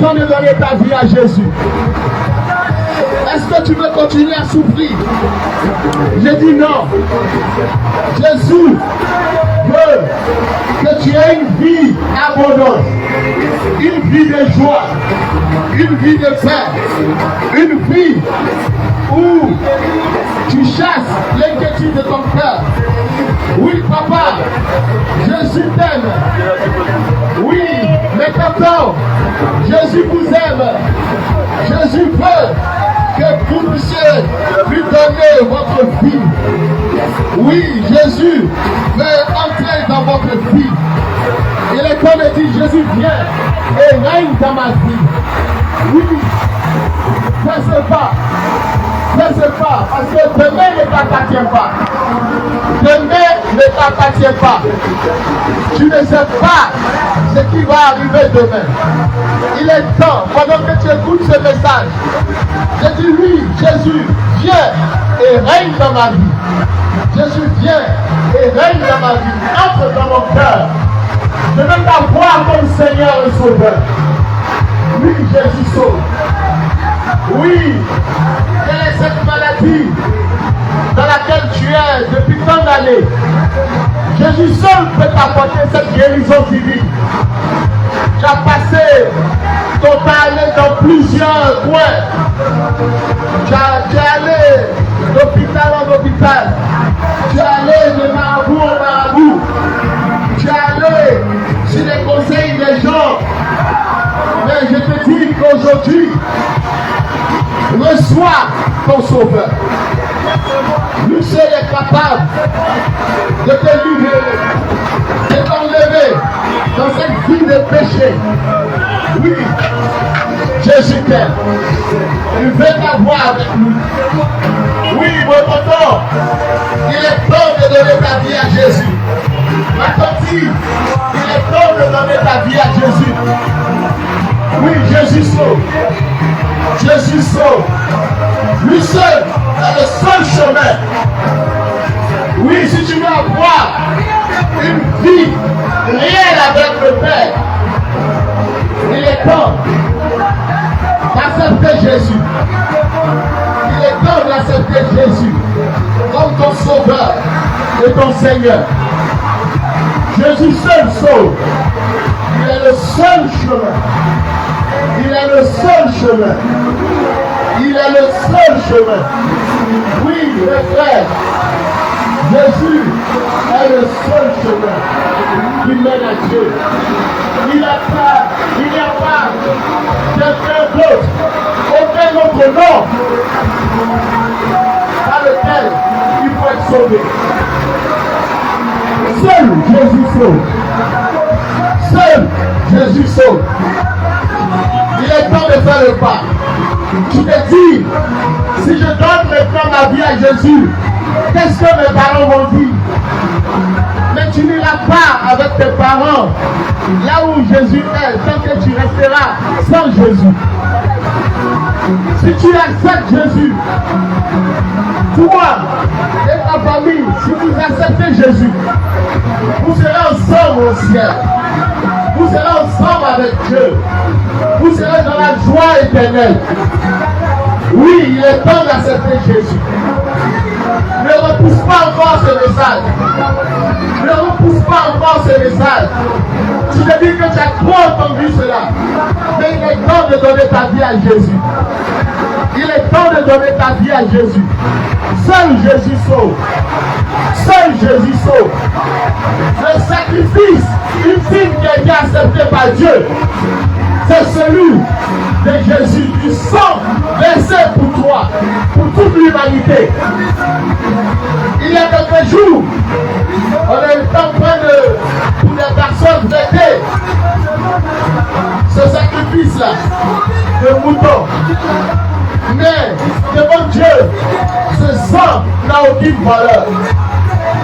temps de donner ta vie à Jésus. Est-ce que tu veux continuer à souffrir? J'ai dit non. Jésus veut que tu aies une vie abondante, une vie de joie, une vie de paix, une vie où tu chasses l'inquiétude de ton cœur. Oui, papa, Jésus t'aime. Oui, mes papas, Jésus vous aime. Jésus veut que vous puissiez lui donner votre vie. Oui, Jésus veut entrer dans votre vie. Il est comme il dit, Jésus vient et règne dans ma vie. Oui, ne pas. Parce que demain ne t'appartient pas. Demain ne t'appartient pas. Tu ne sais pas ce qui va arriver demain. Il est temps, pendant que tu écoutes ce message, je dis oui, Jésus, viens et règne dans ma vie. Jésus, viens et règne dans ma vie. Entre dans mon cœur. Je veux t'avoir comme Seigneur et Sauveur. Oui, Jésus sauve. Oui, quelle est cette maladie dans laquelle tu es depuis tant d'années? Jésus seul peut t'apporter cette guérison divine. Tu as passé ton temps allé dans plusieurs coins. Tu es allé d'hôpital en hôpital. Tu es allé de marabout en marabout. Tu es allé sur les conseils des gens. Mais je te dis qu'aujourd'hui, reçois ton Sauveur. Lui seul est capable de te libérer, de t'enlever dans cette vie de péché. Oui, Jésus t'aime. Il veut t'avoir avec lui. Oui, mon tonton, il est temps de donner ta vie à Jésus. Ma tante, il est temps de donner ta vie à Jésus. Oui, Jésus sauve. Jésus sauve. Lui seul est le seul chemin. Oui, si tu veux avoir une vie réelle avec le Père, il est temps d'accepter Jésus. Il est temps d'accepter Jésus comme ton Sauveur et ton Seigneur. Jésus seul sauve. Il est le seul chemin. Il est le seul chemin. Il est le seul chemin. Oui, mes frères, Jésus est le seul chemin qui mène à Dieu. Il n'y a pas quelqu'un d'autre, aucun autre nom par lequel il faut être sauvé. Seul Jésus sauve. Seul Jésus sauve. Il est temps de faire le pas. Tu te dis, si je donne maintenant ma vie à Jésus, qu'est-ce que mes parents vont dire? Mais tu n'iras pas avec tes parents là où Jésus est, tant que tu resteras sans Jésus. Si tu acceptes Jésus, toi et ta famille, si vous acceptez Jésus, vous serez ensemble au ciel. Vous serez ensemble avec Dieu. Vous serez dans la joie éternelle. Oui, il est temps d'accepter Jésus. Ne repousse pas encore ce message. Ne repousse pas encore ce message. Tu te dis que tu as trop entendu cela. Mais il est temps de donner ta vie à Jésus. Il est temps de donner ta vie à Jésus. Seul Jésus sauve. Seul Jésus sauve. Le sacrifice ultime qui a été accepté par Dieu, c'est celui de Jésus, du sang versé pour toi, pour toute l'humanité. Il y a quelques jours, on est en train de, pour les personnes, fêter ce sacrifice-là de mouton. Mais devant Dieu, ce sang n'a aucune valeur.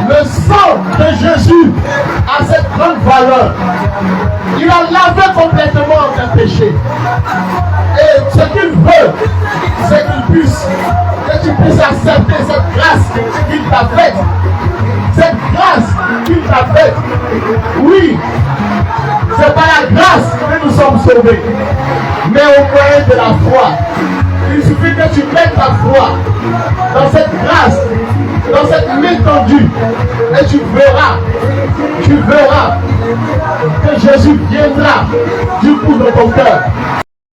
Le sang de Jésus a cette grande valeur. Il a lavé complètement tes péchés. Et ce qu'il veut, c'est que tu puisses accepter cette grâce qu'il t'a faite. Cette grâce qu'il t'a faite. Oui, c'est par la grâce que nous sommes sauvé. Mais au moyen de la foi, il suffit que tu mettes ta foi dans cette grâce, dans cette étendue, et tu verras que Jésus viendra du coup dans ton cœur.